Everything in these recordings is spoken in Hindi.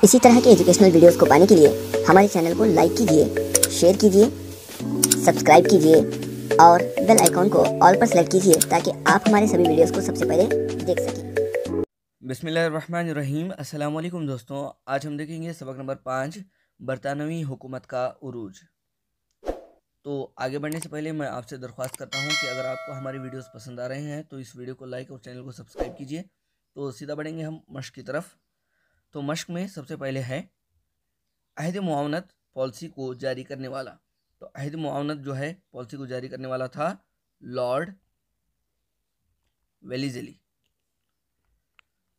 इसी तरह के एजुकेशनल वीडियोस को पाने के लिए हमारे चैनल को लाइक कीजिए, शेयर कीजिए, सब्सक्राइब कीजिए और बेल आइकॉन को ऑल पर सेलेक्ट कीजिए ताकि आप हमारे सभी वीडियोस को सबसे पहले देख सकें। बिस्मिल्लाहिर्रहमानिर्रहीम। अस्सलाम वालेकुम दोस्तों, आज हम देखेंगे सबक नंबर 5, बरतानवी हुकूमत का उरूज। तो आगे बढ़ने से पहले मैं आपसे दरख्वास्त करता हूं कि अगर आपको हमारी वीडियोस पसंद आ रहे हैं तो इस वीडियो को लाइक और चैनल को सब्सक्राइब कीजिए। तो सीधा बढ़ेंगे हम मश्क की तरफ। तो मश्क में सबसे पहले है अहद मुआवनत पॉलिसी को जारी करने वाला। तो अहद मुआवनत जो है पॉलिसी को जारी करने वाला था लॉर्ड वेलीज़ली।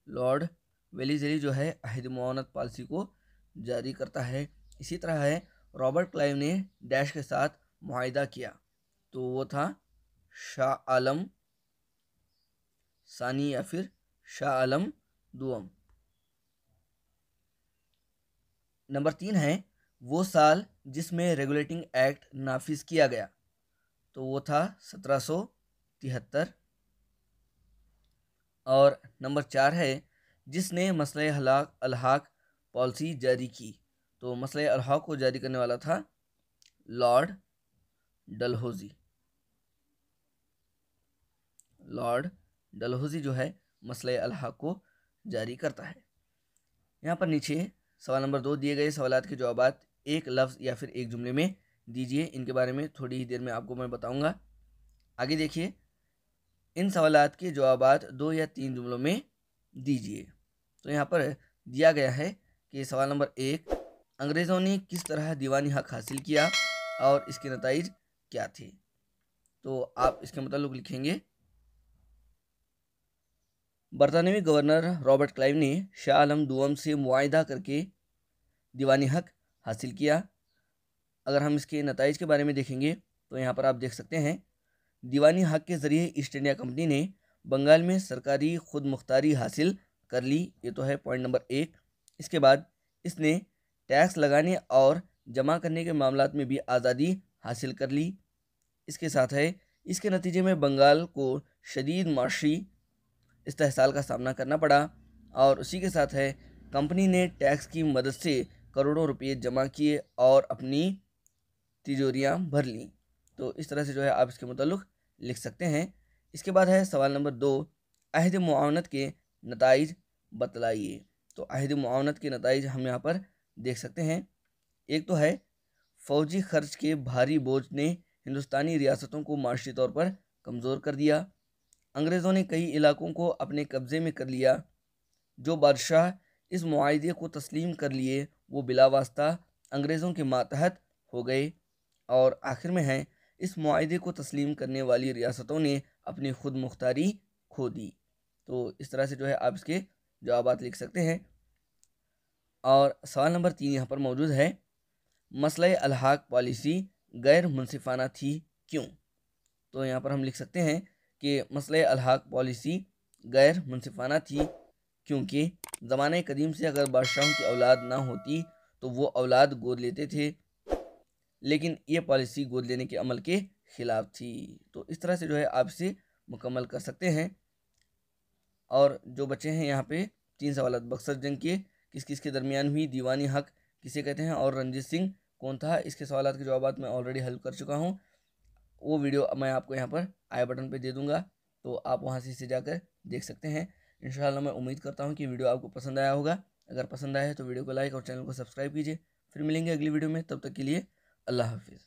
लॉर्ड वेलीज़ली जो है अहद मुआवनत पॉलिसी को जारी करता है। इसी तरह है रॉबर्ट क्लाइव ने डैश के साथ मुआहिदा किया, तो वो था शाह आलम सानी या फिर शाह आलम दुअम। नंबर 3 है वो साल जिसमें रेगुलेटिंग एक्ट नाफिज किया गया, तो वो था 1773। और नंबर 4 है जिसने मसले अलहाक पॉलिसी जारी की, तो मसले अलहाक को जारी करने वाला था लॉर्ड डलहौजी। लॉर्ड डलहौजी जो है मसले अलहाक को जारी करता है। यहाँ पर नीचे सवाल नंबर 2 दिए गए सवालात के जवाबात एक लफ्ज़ या फिर एक जुमले में दीजिए। इनके बारे में थोड़ी ही देर में आपको मैं बताऊंगा। आगे देखिए, इन सवालात के जवाबात 2 या 3 जुमलों में दीजिए। तो यहाँ पर दिया गया है कि सवाल नंबर 1, अंग्रेज़ों ने किस तरह दीवानी हक हासिल किया और इसके नताइज क्या थे। तो आप इसके मुताल्लिक लिखेंगे, बरतानवी गवर्नर रॉबर्ट क्लाइव ने शाह आलम दुअम से मुआहिदा करके दीवानी हक हासिल किया। अगर हम इसके नताइज के बारे में देखेंगे तो यहाँ पर आप देख सकते हैं, दीवानी हक के ज़रिए ईस्ट इंडिया कंपनी ने बंगाल में सरकारी खुद मुख्तारी हासिल कर ली। ये तो है पॉइंट नंबर 1। इसके बाद इसने टैक्स लगाने और जमा करने के मामलात में भी आज़ादी हासिल कर ली। इसके साथ है इसके नतीजे में बंगाल को शदीद माशी इस्तेहसाल का सामना करना पड़ा और उसी के साथ है कंपनी ने टैक्स की मदद से करोड़ों रुपये जमा किए और अपनी तिजोरियां भर लीं। तो इस तरह से जो है आप इसके मुताल्लिक लिख सकते हैं। इसके बाद है सवाल नंबर 2, अहद मुआवनत के नताइज बतलाइए। तो अहद मुआवनत के नताइज हम यहाँ पर देख सकते हैं। एक तो है फ़ौजी खर्च के भारी बोझ ने हिंदुस्तानी रियासतों को माशी तौर पर कमज़ोर कर दिया। अंग्रेज़ों ने कई इलाकों को अपने कब्ज़े में कर लिया। जो बादशाह इस मुआहिदे को तस्लीम कर लिए वो बिलावास्ता अंग्रेज़ों के मातहत हो गए। और आखिर में है इस मुआहिदे को तस्लीम करने वाली रियासतों ने अपनी खुद मुख्तारी खो दी। तो इस तरह से जो है आप इसके जवाबात लिख सकते हैं। और सवाल नंबर 3 यहाँ पर मौजूद है, मसले अलहाक पॉलिसी गैर मुनसिफाना थी क्यों। तो यहाँ पर हम लिख सकते हैं कि मसले अलहाक पॉलिसी गैर मुनसिफाना थी क्योंकि ज़माने कदीम से अगर बादशाहों की औलाद ना होती तो वो औलाद गोद लेते थे, लेकिन ये पॉलिसी गोद लेने के अमल के ख़िलाफ़ थी। तो इस तरह से जो है आप इसे मुकम्मल कर सकते हैं। और जो बच्चे हैं यहाँ पे 3 सवाल बक्सर जंग के किस किस के दरमियान हुई, दीवानी हक किसे कहते हैं और रंजीत सिंह कौन था, इसके सवाल के जवाब मैं ऑलरेडी हल कर चुका हूँ। वो वीडियो मैं आपको यहाँ पर आई बटन पे दे दूँगा, तो आप वहाँ से इसे जाकर देख सकते हैं। इंशाल्लाह मैं उम्मीद करता हूँ कि वीडियो आपको पसंद आया होगा। अगर पसंद आया है तो वीडियो को लाइक और चैनल को सब्सक्राइब कीजिए। फिर मिलेंगे अगली वीडियो में, तब तक के लिए अल्लाह हाफिज़।